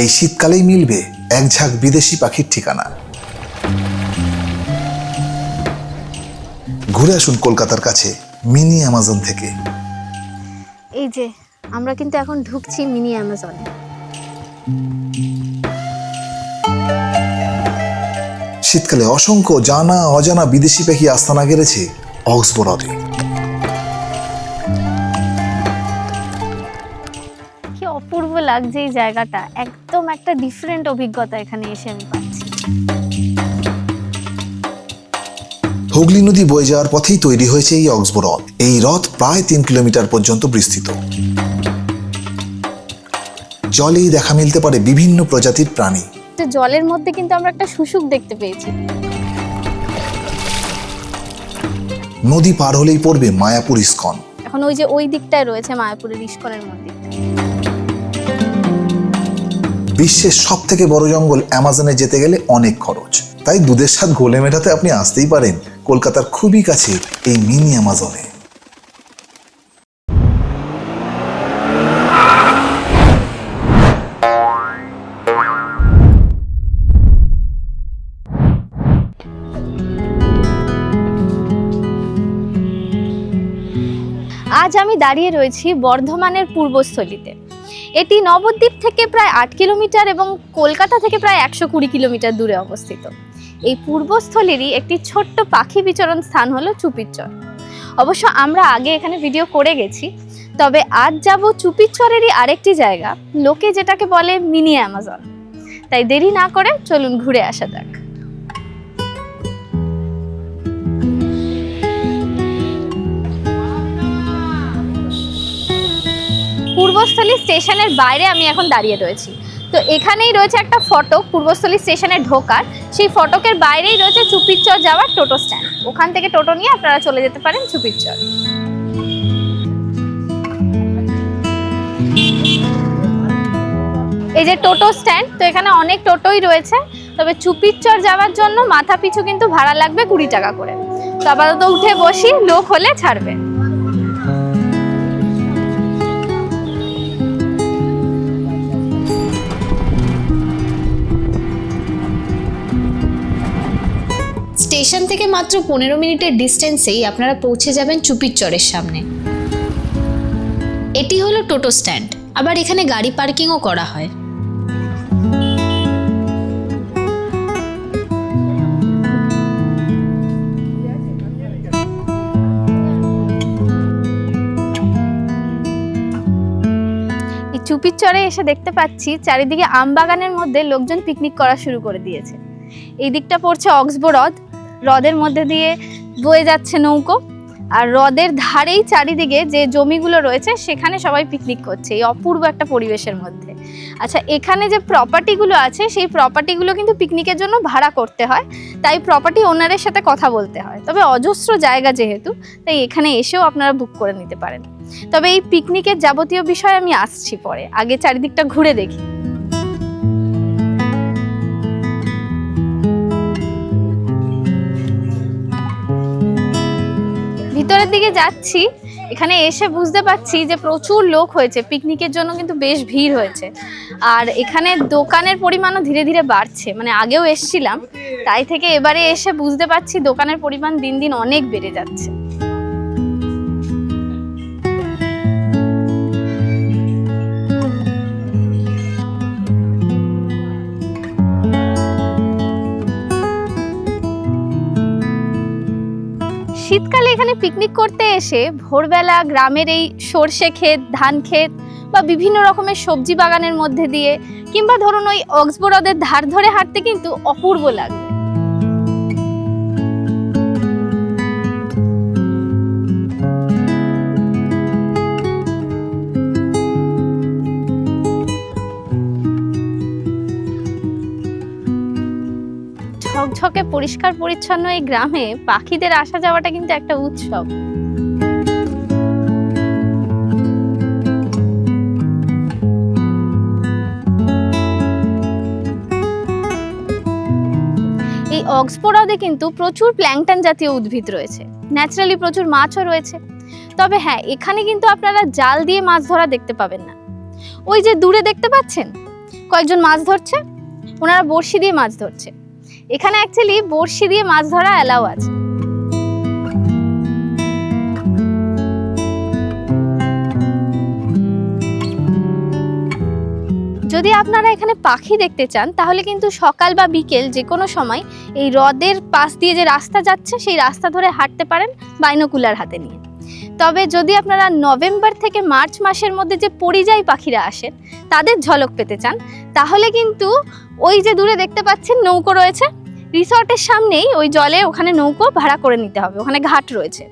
এই শীতকালেই মিলবে এক ঝাঁক বিদেশি পাখির ঠিকানা। ঘুরে আসুন কলকাতার কাছে মিনি অ্যামাজন থেকে। এই যে আমরা কিন্তু এখন ঢুকছি মিনি অ্যামাজনে। শীতকালে অসংখ্য জানা অজানা বিদেশি পাখি আস্তানা গেড়েছে অক্সবোরডে। কি অপূর্ব লাগছে এই জায়গাটা, একদম একটা ডিফারেন্ট অভিজ্ঞতা এখানে এসে আমি পাচ্ছি। হুগলি নদী বয়ে যাওয়ার পথেই তৈরি হয়েছে এই অক্সবোরড। এই হ্রদ প্রায় 3 কিলোমিটার পর্যন্ত বিস্তৃত। জলেই দেখা মিলতে পারে বিভিন্ন প্রজাতির প্রাণী। জলের মধ্যে কিন্তু আমরা একটা শুশুক দেখতে পেয়েছি। নদী পার হলেই পড়বে মায়াপুর ইস্কন। এখন ওই যে ওই দিকটায় রয়েছে মায়াপুরের ইস্কনের মন্দির। বিশ্বের সব থেকে বড় জঙ্গল অ্যামাজনে যেতে গেলে অনেক খরচ, তাই দুধের স্বাদ গোলে মেটাতে আপনি আসতেই পারেন কলকাতার খুবই কাছে এই মিনি অ্যামাজনে। আজ আমি দাঁড়িয়ে রয়েছি বর্ধমানের পূর্বস্থলীতে। এটি নবদ্বীপ থেকে প্রায় 8 কিলোমিটার এবং কলকাতা থেকে প্রায় 120 কিলোমিটার দূরে অবস্থিত। এই পূর্বস্থলীরই একটি ছোট্ট পাখি বিচরণ স্থান হলো চুপির চর। অবশ্য আমরা আগে এখানে ভিডিও করে গেছি, তবে আজ যাব চুপির চরেরই আরেকটি জায়গা, লোকে যেটাকে বলে মিনি অ্যামাজন। তাই দেরি না করে চলুন ঘুরে আসা যাক। পূর্বস্থলী স্টেশনের বাইরে আমি এখন দাঁড়িয়ে রয়েছি। তো এখানেই রয়েছে একটা ফটক পূর্বস্থলী স্টেশনে ঢোকার। সেই ফটকের বাইরেই রয়েছে চুপির চর যাওয়ার টোটো স্ট্যান্ড। ওখান থেকে টোটো নিয়ে আপনারা চলে যেতে পারেন চুপির চর। এই যে টোটো স্ট্যান্ড, তো এখানে অনেক টোটোই রয়েছে, তবে চুপির চর যাওয়ার জন্য মাথা পিছু কিন্তু ভাড়া লাগবে 20 টাকা করে। তো আপাতত উঠে বসি, লোক হলে ছাড়বে। স্টেশন থেকে মাত্র 15 মিনিটের ডিস্টেন্সেই আপনারা পৌঁছে যাবেন চুপির চরের সামনে। এটি হলো টোটো স্ট্যান্ড, আবার এখানে গাড়ি পার্কিংও করা হয়। এই চুপির চরে এসে দেখতে পাচ্ছি চারিদিকে আম বাগানের মধ্যে লোকজন পিকনিক করা শুরু করে দিয়েছে। এই দিকটা পড়ছে অক্সবোরড, হ্রদের মধ্যে দিয়ে বয়ে যাচ্ছে নৌকো, আর হ্রদের ধারেই চারিদিকে যে জমিগুলো রয়েছে সেখানে সবাই পিকনিক করছে এই অপূর্ব একটা পরিবেশের মধ্যে। আচ্ছা, এখানে যে প্রপার্টিগুলো আছে সেই প্রপার্টিগুলো কিন্তু পিকনিকের জন্য ভাড়া করতে হয়, তাই প্রপার্টি ওনারের সাথে কথা বলতে হয়। তবে অজস্র জায়গা যেহেতু, তাই এখানে এসেও আপনারা বুক করে নিতে পারেন। তবে এই পিকনিকের যাবতীয় বিষয় আমি আসছি পরে, আগে চারিদিকটা ঘুরে দেখি। ভিতরের দিকে যাচ্ছি, এখানে এসে বুঝতে পারছি যে প্রচুর লোক হয়েছে, পিকনিকের জন্য কিন্তু বেশ ভিড় হয়েছে। আর এখানে দোকানের পরিমাণও ধীরে ধীরে বাড়ছে, মানে আগেও এসছিলাম, তাই থেকে এবারে এসে বুঝতে পারছি দোকানের পরিমাণ দিন দিন অনেক বেড়ে যাচ্ছে। শীতকালে এখানে পিকনিক করতে এসে ভোরবেলা গ্রামের এই সর্ষে ক্ষেত, ধান ক্ষেত বা বিভিন্ন রকমের সবজি বাগানের মধ্যে দিয়ে কিংবা ধরুন ওই অক্সবোরডের ধার ধরে হাঁটতে কিন্তু অপূর্ব লাগবে। ঝকঝকে পরিষ্কার পরিচ্ছন্ন এই গ্রামে পাখিদের আসা যাওয়াটা কিন্তু একটা উৎসব। এই অক্সবোরডে কিন্তু প্রচুর প্ল্যাঙ্কটন জাতীয় উদ্ভিদ রয়েছে, ন্যাচারালি প্রচুর মাছও রয়েছে। তবে হ্যাঁ, এখানে কিন্তু আপনারা জাল দিয়ে মাছ ধরা দেখতে পাবেন না। ওই যে দূরে দেখতে পাচ্ছেন, কয়েকজন মাছ ধরছে, ওনারা বড়শি দিয়ে মাছ ধরছে। এখানে অ্যাকচুয়ালি বড়শি দিয়ে মাছ ধরা অ্যালাউ আছে। যদি আপনারা এখানে পাখি দেখতে চান তাহলে কিন্তু সকাল বা বিকেল যে কোনো সময় এই হ্রদের পাশ দিয়ে যে রাস্তা যাচ্ছে সেই রাস্তা ধরে হাঁটতে পারেন বাইনোকুলার হাতে নিয়ে। তবে যদি আপনারা নভেম্বর থেকে মার্চ মাসের মধ্যে যে পরিযায়ী পাখিরা আসেন তাদের ঝলক পেতে চান তাহলে কিন্তু ওই যে দূরে দেখতে পাচ্ছেন নৌকো রয়েছে, রিসর্টের সামনেই ওই জলে ওখানে নৌকো ভাড়া করে নিতে হবে, ওখানে ঘাট রয়েছে।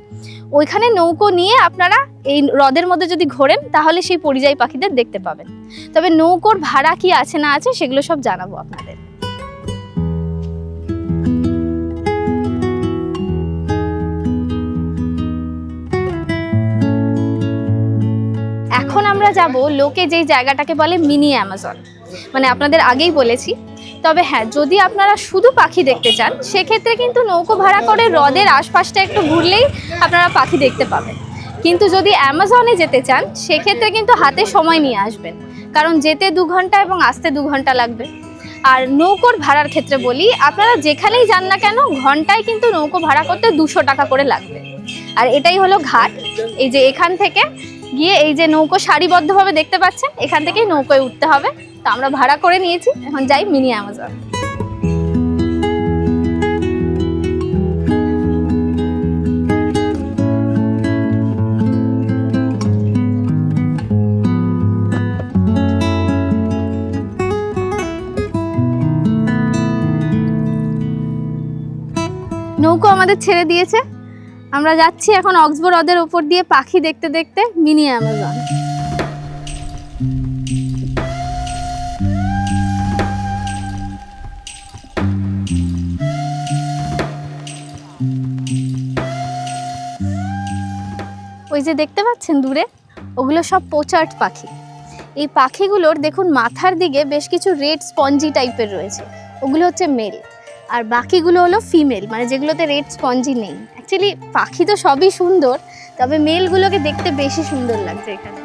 ওইখানে নৌকো নিয়ে আপনারা এই হ্রদের মধ্যে যদি ঘোরেন তাহলে সেই পরিযায়ী পাখিদের দেখতে পাবেন। তবে নৌকোর ভাড়া কি আছে না আছে সেগুলো সব জানাবো আপনাদের। এখন আমরা যাব লোকে যেই জায়গাটাকে বলে মিনি অ্যামাজন, মানে আপনাদের আগেই বলেছি। তবে হ্যাঁ, যদি আপনারা শুধু পাখি দেখতে চান সেক্ষেত্রে কিন্তু নৌকো ভাড়া করে হ্রদের আশপাশটা একটু ঘুরলেই আপনারা পাখি দেখতে পাবেন। কিন্তু যদি অ্যামাজনে যেতে চান সেক্ষেত্রে কিন্তু হাতে সময় নিয়ে আসবেন, কারণ যেতে 2 ঘন্টা এবং আসতে 2 ঘন্টা লাগবে। আর নৌকোর ভাড়ার ক্ষেত্রে বলি, আপনারা যেখানেই যান না কেন ঘন্টায় কিন্তু নৌকো ভাড়া করতে 200 টাকা করে লাগবে। আর এটাই হলো ঘাট। এই যে এখান থেকে গিয়ে এই যে নৌকো সারিবদ্ধভাবে দেখতে পাচ্ছেন, এখান থেকেই নৌকোয় উঠতে হবে। তো আমরা ভাড়া করে নিয়েছি, এখন যাই মিনি অ্যামাজন। নৌকো আমাদের ছেড়ে দিয়েছে, আমরা যাচ্ছি এখন অক্সবো হ্রদের উপর দিয়ে পাখি দেখতে দেখতে মিনি অ্যামাজন। ওই যে দেখতে পাচ্ছেন দূরে, ওগুলো সব পোচার্ড পাখি। এই পাখিগুলোর দেখুন মাথার দিকে বেশ কিছু রেড স্পঞ্জি টাইপের রয়েছে, ওগুলো হচ্ছে মেল। আর বাকিগুলো হলো ফিমেল, মানে যেগুলোতে রেড স্পঞ্জি নেই। অ্যাকচুয়ালি পাখি তো সবই সুন্দর, তবে মেলগুলোকে দেখতে বেশি সুন্দর লাগছে এখানে।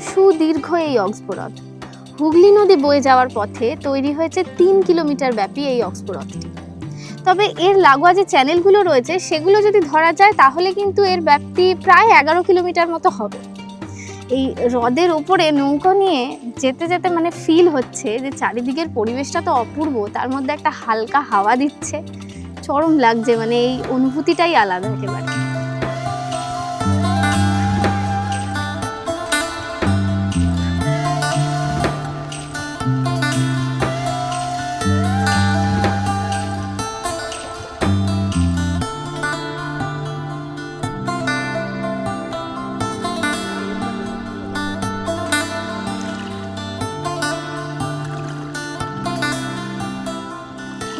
সুদীর্ঘ এই অক্সবো হ্রদ হুগলি নদী বয়ে যাওয়ার পথে তৈরি হয়েছে 3 কিলোমিটার ব্যাপী এই অক্সবো হ্রদটি। তবে এর লাগোয়া যে চ্যানেলগুলো রয়েছে সেগুলো যদি ধরা যায় তাহলে কিন্তু এর ব্যাপ্তি প্রায় 11 কিলোমিটার মতো হবে। এই হ্রদের উপরে নৌকো নিয়ে যেতে যেতে মানে ফিল হচ্ছে যে চারিদিকের পরিবেশটা তো অপূর্ব, তার মধ্যে একটা হালকা হাওয়া দিচ্ছে, চরম লাগছে, মানে এই অনুভূতিটাই আলাদা একেবারে।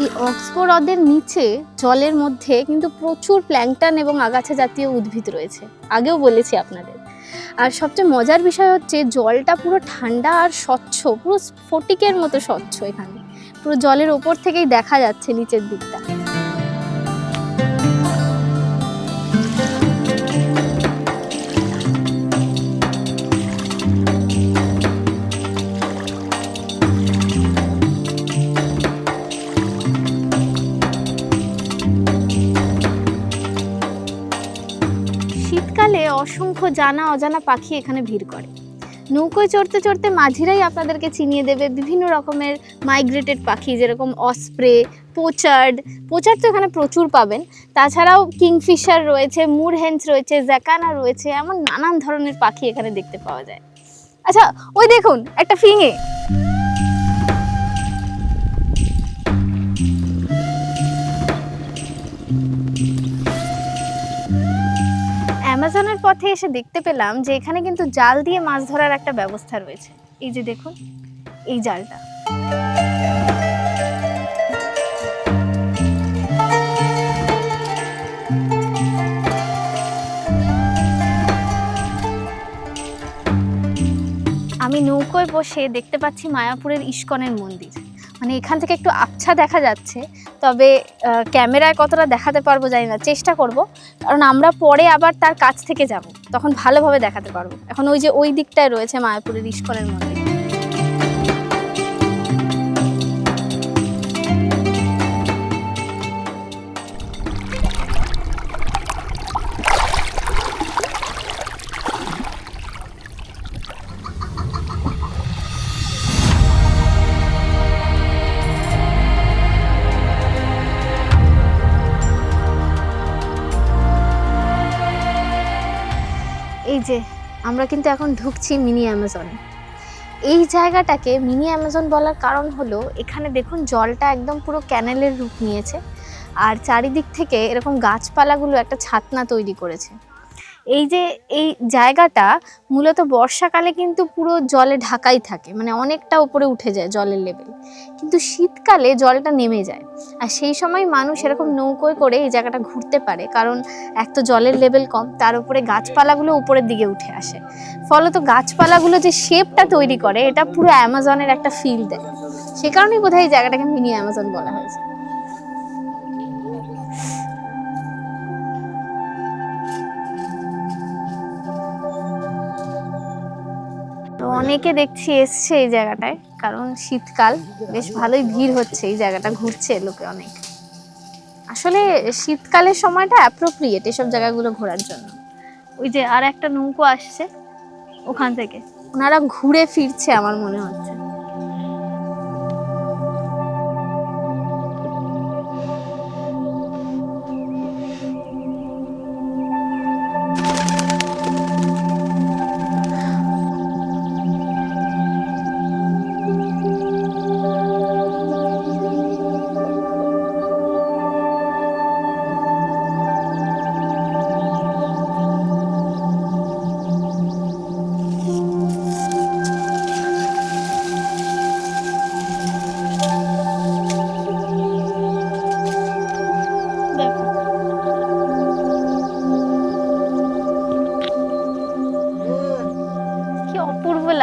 এই অক্সবো হ্রদের নিচে জলের মধ্যে কিন্তু প্রচুর প্ল্যাঙ্কটন এবং আগাছা জাতীয় উদ্ভিদ রয়েছে, আগেও বলেছি আপনাদের। আর সবচেয়ে মজার বিষয় হচ্ছে জলটা পুরো ঠান্ডা আর স্বচ্ছ, পুরো স্ফটিকের মতো স্বচ্ছ। এখানে পুরো জলের ওপর থেকেই দেখা যাচ্ছে নিচের দিকটা। শীতকালে অসংখ্য জানা অজানা পাখি এখানে ভিড় করে। নৌকোয় চড়তে চড়তে মাঝিরাই আপনাদেরকে চিনিয়ে দেবে বিভিন্ন রকমের মাইগ্রেটেড পাখি, যেরকম অসপ্রে, পোচার্ড তো এখানে প্রচুর পাবেন। তাছাড়াও কিংফিশার রয়েছে, মুরহেন্স রয়েছে, জ্যাকানা রয়েছে, এমন নানান ধরনের পাখি এখানে দেখতে পাওয়া যায়। আচ্ছা, ওই দেখুন একটা ফিঙে। অ্যামাজনের পথে এসে দেখতে পেলাম যে এখানে কিন্তু জাল দিয়ে মাছ ধরার একটা ব্যবস্থা রয়েছে। এই যে দেখুন এই জালটা। নৌকোয় বসে দেখতে পাচ্ছি মায়াপুরের ইস্কনের মন্দির। মানে এখান থেকে একটু আবছা দেখা যাচ্ছে, তবে ক্যামেরায় কতটা দেখাতে পারবো জানি না, চেষ্টা করব, কারণ আমরা পরে আবার তার কাছ থেকে যাব, তখন ভালোভাবে দেখাতে পারবো। এখন ওই যে ওই দিকটায় রয়েছে মায়াপুরের ইস্কনের মন্দির। এই যে আমরা কিন্তু এখন ঢুকছি মিনি অ্যামাজনে। এই জায়গাটাকে মিনি অ্যামাজন বলার কারণ হলো এখানে দেখুন জলটা একদম পুরো ক্যানেলের রূপ নিয়েছে, আর চারিদিক থেকে এরকম গাছপালাগুলো একটা ছাতনা তৈরি করেছে। এই যে এই জায়গাটা মূলত বর্ষাকালে কিন্তু পুরো জলে ঢাকাই থাকে, মানে অনেকটা উপরে উঠে যায় জলের লেভেল, কিন্তু শীতকালে জলটা নেমে যায়। আর সেই সময় মানুষ এরকম নৌকোয় করে এই জায়গাটা ঘুরতে পারে, কারণ এক তো জলের লেভেল কম, তার উপরে গাছপালাগুলো উপরের দিকে উঠে আসে, ফলত গাছপালাগুলো যে শেপটা তৈরি করে এটা পুরো অ্যামাজনের একটা ফিল দেয়। সে কারণেই বোধহয় এই জায়গাটাকে মিনি অ্যামাজন বলা হয়েছে। তো অনেকে দেখছি এসছে এই জায়গাটায়, কারণ শীতকাল, বেশ ভালোই ভিড় হচ্ছে, এই জায়গাটা ঘুরছে লোকে অনেক। আসলে শীতকালের সময়টা অ্যাপ্রোপ্রিয়েট এসব জায়গাগুলো ঘোরার জন্য। ওই যে আর একটা নৌকো আসছে ওখান থেকে, ওনারা ঘুরে ফিরছে আমার মনে হচ্ছে।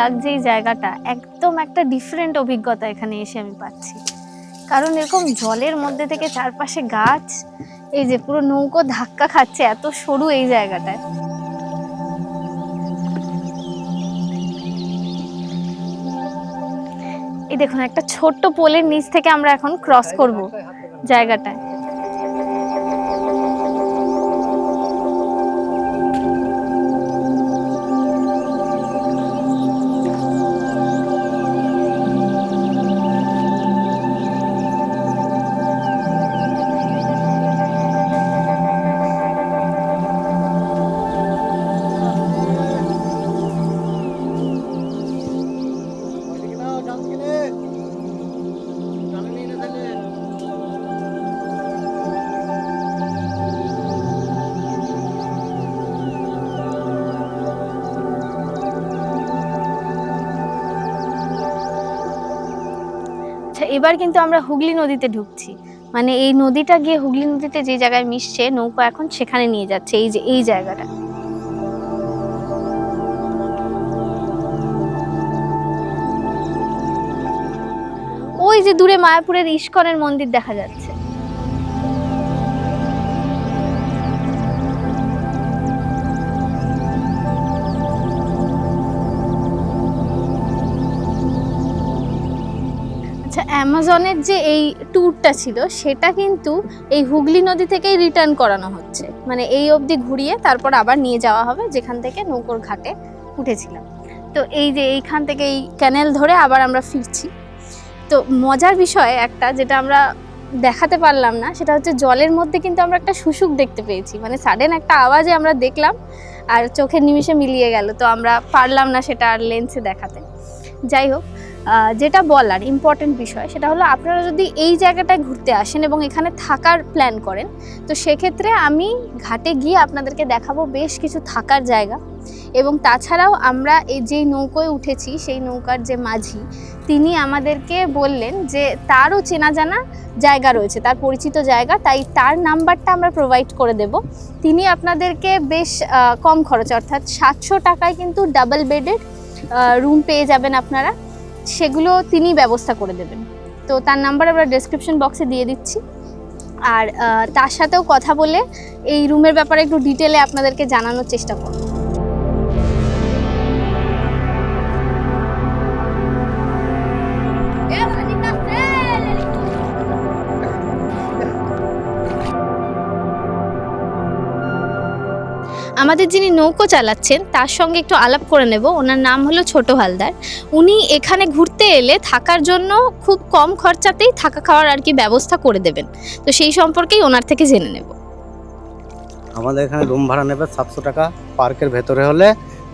লাগছে এই জায়গাটা, একদম একটা ডিফারেন্ট অভিজ্ঞতা এখানে এসে আমি পাচ্ছি, কারণ এরকম জলের মধ্যে থেকে চারপাশে গাছ, এই যে পুরো নৌকো ধাক্কা খাচ্ছে, এত সরু এই জায়গাটায়। এই দেখুন একটা ছোট্ট পোলের নিচ থেকে আমরা এখন ক্রস করব জায়গাটায়। এবার কিন্তু আমরা হুগলি নদীতে ঢুকছি, মানে এই নদীটা গিয়ে হুগলি নদীতে যে জায়গায় মিশছে, নৌকা এখন সেখানে নিয়ে যাচ্ছে। এই যে এই জায়গাটা, ওই যে দূরে মায়াপুরের ইস্কনের মন্দির দেখা যাচ্ছে। অ্যামাজনের যে এই ট্যুরটা ছিল সেটা কিন্তু এই হুগলি নদী থেকেই রিটার্ন করানো হচ্ছে, মানে এই অবধি ঘুরিয়ে তারপর আবার নিয়ে যাওয়া হবে যেখান থেকে নৌকোর ঘাটে উঠেছিলাম। তো এই যে এইখান থেকে এই ক্যানেল ধরে আবার আমরা ফিরছি। তো মজার বিষয় একটা যেটা আমরা দেখাতে পারলাম না, সেটা হচ্ছে জলের মধ্যে কিন্তু আমরা একটা শুশুক দেখতে পেয়েছি, মানে সাডেন একটা আওয়াজে আমরা দেখলাম আর চোখের নিমিষে মিলিয়ে গেল, তো আমরা পারলাম না সেটা আর লেন্সে দেখাতে। যাই হোক, যেটা বলার ইম্পর্টেন্ট বিষয় সেটা হলো আপনারা যদি এই জায়গাটায় ঘুরতে আসেন এবং এখানে থাকার প্ল্যান করেন, তো সেক্ষেত্রে আমি ঘাটে গিয়ে আপনাদেরকে দেখাবো বেশ কিছু থাকার জায়গা। এবং তাছাড়াও আমরা এই যেই নৌকোয় উঠেছি সেই নৌকার যে মাঝি, তিনি আমাদেরকে বললেন যে তারও চেনা জানা জায়গা রয়েছে, তার পরিচিত জায়গা, তাই তার নাম্বারটা আমরা প্রোভাইড করে দেব। তিনি আপনাদেরকে বেশ কম খরচে, অর্থাৎ 700 টাকায় কিন্তু ডাবল বেডেড রুম পেয়ে যাবেন আপনারা, সেগুলো তিনি ব্যবস্থা করে দেবেন। তো তার নাম্বার আমরা ডেসক্রিপশন বক্সে দিয়ে দিচ্ছি। আর তার সাথেও কথা বলে এই রুমের ব্যাপারে একটু ডিটেলে আপনাদেরকে জানানোর চেষ্টা করব। আমাদের যিনি নৌকো চালাচ্ছেন তার সঙ্গে একটু আলাপ করে নেব। ওনার নাম হলো ছোট হালদার। উনি এখানে ঘুরতে এলে থাকার জন্য খুব কম খরচাতেই থাকা খাওয়ার আর কি ব্যবস্থা করে দেবেন। তো সেই সম্পর্কেই ওনার থেকে জেনে নেব। আমাদের এখানে রুম ভাড়া নেবে 700 টাকা, পার্কের ভেতরে হলে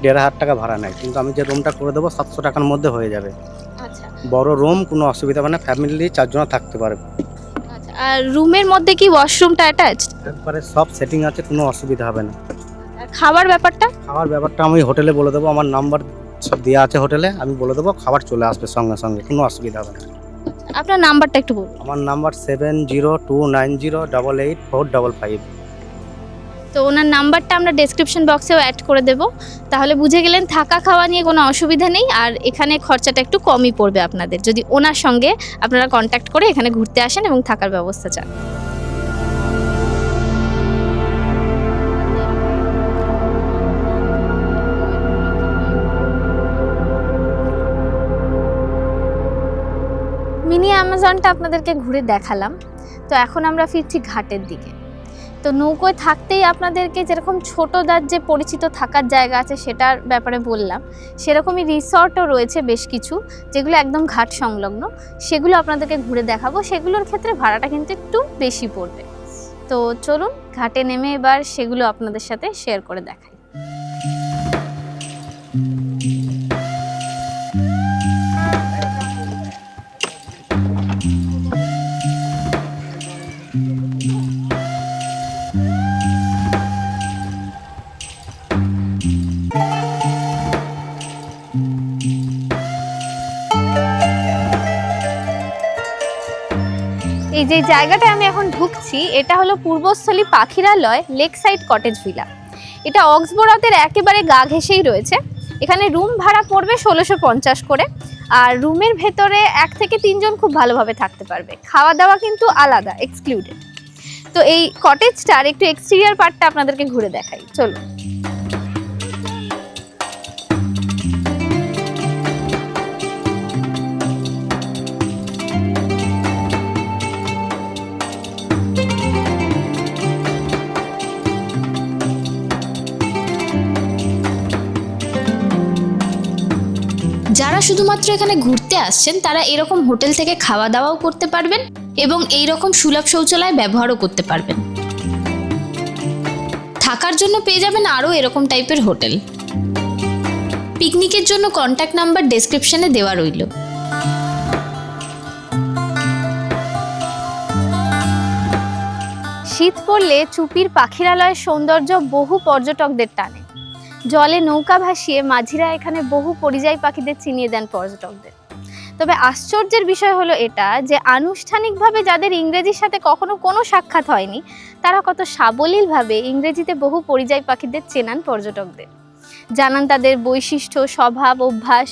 1500 টাকা ভাড়া নেয়, কিন্তু আমি যে রুমটা করে দেবো 700 টাকার মধ্যে হয়ে যাবে। আচ্ছা বড় রুম, কোনো অসুবিধা হবে না, ফ্যামিলি 4 জন থাকতে পারবে। আচ্ছা। আর রুমের মধ্যে কি ওয়াশরুমটা অ্যাটাচড? একবারে সব সেটিং আছে, কোনো অসুবিধা হবে না। আর খাবার ব্যাপারটা? খাবার ব্যাপারটা আমি হোটেলে বলে দেবো, আমার নাম্বার সব দেওয়া আছে হোটেলে, আমি বলে দেবো, খাবার চলে আসবে সঙ্গে সঙ্গে, কোনো অসুবিধা হবে না। আপনার নাম্বারটা একটু বলুন। আমার নাম্বার 7029084555। তো ওনার নাম্বারটা আমরা ডেসক্রিপশন বক্সেও অ্যাড করে দেব। তাহলে বুঝে গেলেন থাকা খাওয়া নিয়ে কোনো অসুবিধা নেই, আর এখানে খরচাটা একটু কমই পড়বে আপনাদের যদি ওনার সঙ্গে আপনারা কন্ট্যাক্ট করে এখানে ঘুরতে আসেন এবং থাকার ব্যবস্থা চান। মিনি অ্যামাজনটা আপনাদেরকে ঘুরে দেখালাম। তো এখন আমরা ফিরছি ঘাটের দিকে। তো নৌকোয় থাকতেই আপনাদেরকে যেরকম ছোটদার যে পরিচিত থাকার জায়গা আছে সেটার ব্যাপারে বললাম, সেরকমই রিসর্টও রয়েছে বেশ কিছু, যেগুলো একদম ঘাট সংলগ্ন। সেগুলো আপনাদেরকে ঘুরে দেখাবো। সেগুলোর ক্ষেত্রে ভাড়াটা কিন্তু একটু বেশি পড়বে। তো চলুন ঘাটে নেমে এবার সেগুলো আপনাদের সাথে শেয়ার করে দেখাই। এই যে জায়গাটায় আমি এখন ঢুকছি, এটা হলো পূর্বস্থলী পাখিরালয় লেক সাইড কটেজ ভিলা। এটা অক্সবোরথের একেবারে গা ঘেঁষেই রয়েছে। এখানে রুম ভাড়া পড়বে 1650 করে, আর রুমের ভেতরে 1 থেকে 3 জন খুব ভালোভাবে থাকতে পারবে। খাওয়া দাওয়া কিন্তু আলাদা, এক্সক্লুডেড। তো এই কটেজটার একটু এক্সটেরিয়র পার্টটা আপনাদেরকে ঘুরে দেখাই, চলুন। যারা শুধুমাত্র এখানে ঘুরতে আসছেন তারা এরকম হোটেল থেকে খাওয়া দাওয়াও করতে পারবেন এবং এই রকম সুলভ শৌচালয় ব্যবহারও করতে পারবেন। থাকার জন্য পেয়ে যাবেন আরও এরকম টাইপের হোটেল। পিকনিকের জন্য কন্ট্যাক্ট নাম্বার ডেসক্রিপশনে দেওয়া রইল। শীত পড়লে চুপির পাখিরালয়ের সৌন্দর্য বহু পর্যটকদের টানে। জলে নৌকা ভাসিয়ে মাঝিরা এখানে বহু পরিযায়ী পাখিদের চিনিয়ে দেন পর্যটকদের। তবে আশ্চর্যের বিষয় হলো এটা যে আনুষ্ঠানিকভাবে যাদের ইংরেজির সাথে কখনো কোনো সাক্ষাৎ হয়নি, তারা কত সাবলীলভাবে ইংরেজিতে বহু পরিযায়ী পাখিদের চেনান পর্যটকদের, জানান তাদের বৈশিষ্ট্য, স্বভাব, অভ্যাস।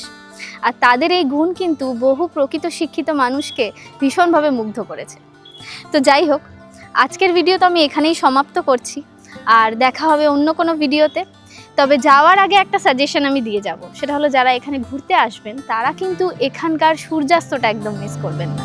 আর তাদের এই গুণ কিন্তু বহু প্রকৃত শিক্ষিত মানুষকে ভীষণভাবে মুগ্ধ করেছে। তো যাই হোক, আজকের ভিডিও তো আমি এখানেই সমাপ্ত করছি, আর দেখা হবে অন্য কোনো ভিডিওতে। তবে যাওয়ার আগে একটা সাজেশন আমি দিয়ে যাব, সেটা হলো যারা এখানে ঘুরতে আসবেন তারা কিন্তু এখানকার সূর্যাস্তটা একদম মিস করবেন না।